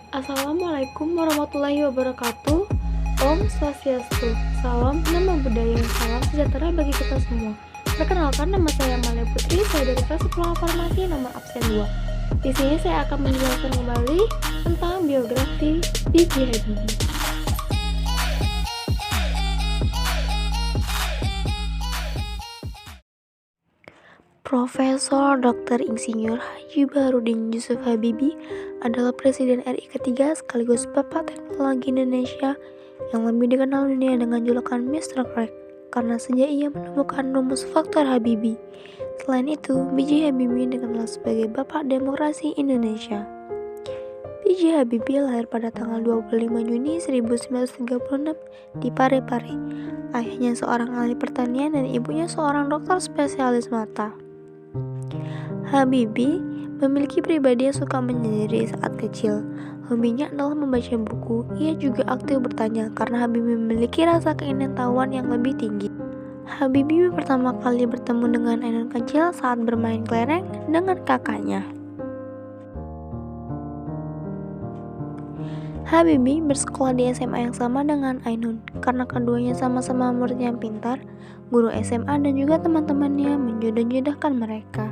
Assalamualaikum warahmatullahi wabarakatuh. Om Swastiastu. Salam nama budaya, salam sejahtera bagi kita semua. Perkenalkan, nama saya Malia Putri, saya dari kelas 10 Farmasi nomor absen 2. Di sini saya akan menjelaskan kembali tentang biografi B.J. Habibie. Profesor Dr. Insinyur Haji Baharudin Yusuf Habibie adalah Presiden RI ketiga sekaligus Bapak Teknologi Indonesia yang lebih dikenal dunia dengan julukan Mr. Crack karena sejak ia menemukan rumus faktor Habibie. Selain itu, B.J. Habibie dikenal sebagai Bapak Demokrasi Indonesia. B.J. Habibie lahir pada tanggal 25 Juni 1936 di Parepare. Ayahnya seorang ahli pertanian dan ibunya seorang dokter spesialis mata. Habibie memiliki pribadi yang suka menyendiri saat kecil. Hobinya adalah membaca buku. Ia juga aktif bertanya karena Habibie memiliki rasa keingintahuan yang lebih tinggi. Habibie pertama kali bertemu dengan Ainun kecil saat bermain kelereng dengan kakaknya. Habibie bersekolah di SMA yang sama dengan Ainun karena keduanya sama-sama murid yang pintar. Guru SMA dan juga teman-temannya menjodoh-jodohkan mereka.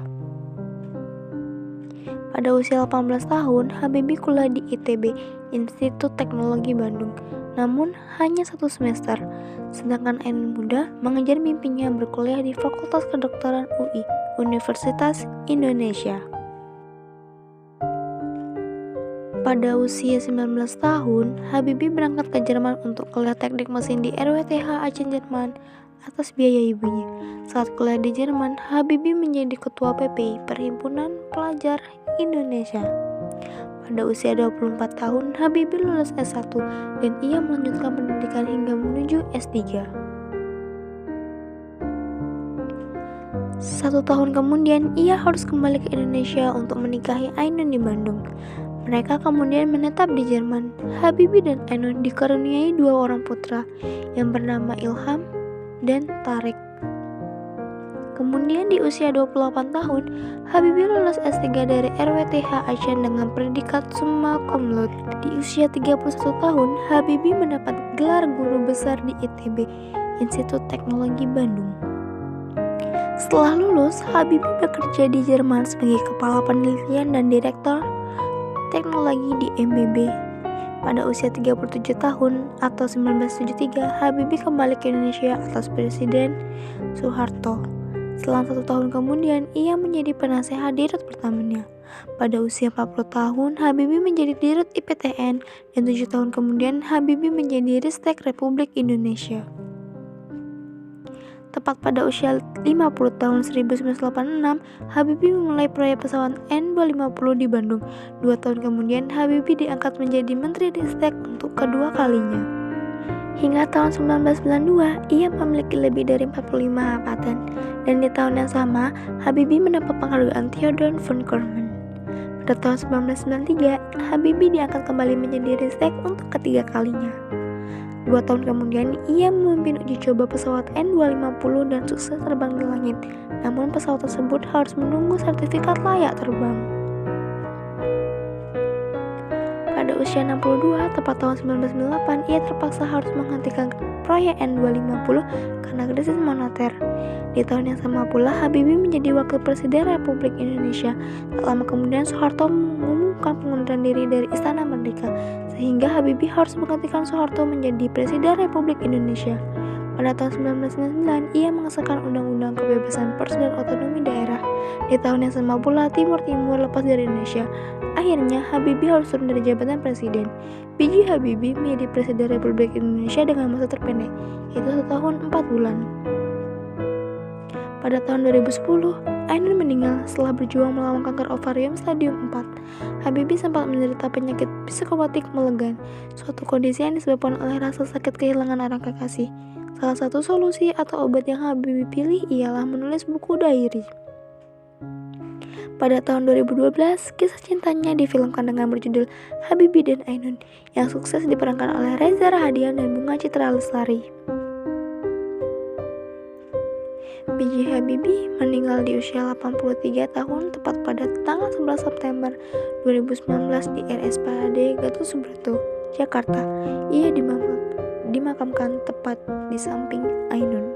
Pada usia 18 tahun, Habibie kuliah di ITB, Institut Teknologi Bandung, namun hanya 1 semester. Sedangkan Ainun muda mengejar mimpinya berkuliah di Fakultas Kedokteran UI, Universitas Indonesia. Pada usia 19 tahun, Habibie berangkat ke Jerman untuk kuliah teknik mesin di RWTH Aachen, Jerman atas biaya ibunya. Saat kuliah di Jerman, Habibie menjadi ketua PPI, Perhimpunan Pelajar Indonesia. Pada usia 24 tahun, Habibie lulus S1 dan ia melanjutkan pendidikan hingga menuju S3. 1 tahun kemudian, ia harus kembali ke Indonesia untuk menikahi Ainun di Bandung. Mereka kemudian menetap di Jerman. Habibie dan Ainun dikaruniai 2 orang putra yang bernama Ilham dan Tarik. Kemudian di usia 28 tahun, Habibie lulus S3 dari RWTH Aachen dengan predikat summa cum laude. Di usia 31 tahun, Habibie mendapat gelar guru besar di ITB, Institut Teknologi Bandung. Setelah lulus, Habibie bekerja di Jerman sebagai kepala penelitian dan direktur teknologi di MBB. Pada usia 37 tahun atau 1973, Habibie kembali ke Indonesia atas Presiden Soeharto. Selang 1 tahun kemudian, ia menjadi penasehat Dirut pertamanya. Pada usia 40 tahun, Habibie menjadi Dirut IPTN dan 7 tahun kemudian Habibie menjadi Ristek Republik Indonesia. Tepat pada usia 50 tahun 1986, Habibie memulai proyek pesawat N250 di Bandung. 2 tahun kemudian, Habibie diangkat menjadi Menteri Ristek untuk kedua kalinya. Hingga tahun 1992, ia memiliki lebih dari 45 paten, dan di tahun yang sama, Habibie mendapat penghargaan Theodor von Karman. Pada tahun 1993, Habibie diangkat kembali menjadi Ristek untuk ketiga kalinya. 2 tahun kemudian, ia memimpin uji coba pesawat N250 dan sukses terbang di langit. Namun pesawat tersebut harus menunggu sertifikat layak terbang. Pada usia 62, tepat tahun 1998, ia terpaksa harus menghentikan proyek N250 karena krisis moneter. Di tahun yang sama pula, Habibie menjadi Wakil Presiden Republik Indonesia. Tak lama kemudian, Soeharto mengumumkan pengunduran diri dari Istana Merdeka, sehingga Habibie harus menggantikan Soeharto menjadi Presiden Republik Indonesia. Pada tahun 1999, ia mengesahkan Undang-Undang Kebebasan Pers dan Otonomi Daerah. Di tahun yang sama pula, Timur Timur lepas dari Indonesia. Akhirnya, Habibie harus turun dari jabatan presiden. B.J. Habibie menjadi Presiden Republik Indonesia dengan masa terpendek, yaitu 1 tahun 4 bulan. Pada tahun 2010, Ainun meninggal setelah berjuang melawan kanker ovarium stadium 4. Habibie sempat menderita penyakit psikopatik melegan, suatu kondisi yang disebabkan oleh rasa sakit kehilangan orang kekasih. Salah satu solusi atau obat yang Habibie pilih ialah menulis buku diary. Pada tahun 2012, kisah cintanya difilmkan dengan berjudul Habibie dan Ainun, yang sukses diperankan oleh Reza Rahadian dan Bunga Citra Lestari. B.J. Habibie meninggal di usia 83 tahun tepat pada tanggal 11 September 2019 di RSUD Gatot Subroto, Jakarta. Ia dimakamkan tepat di samping Ainun.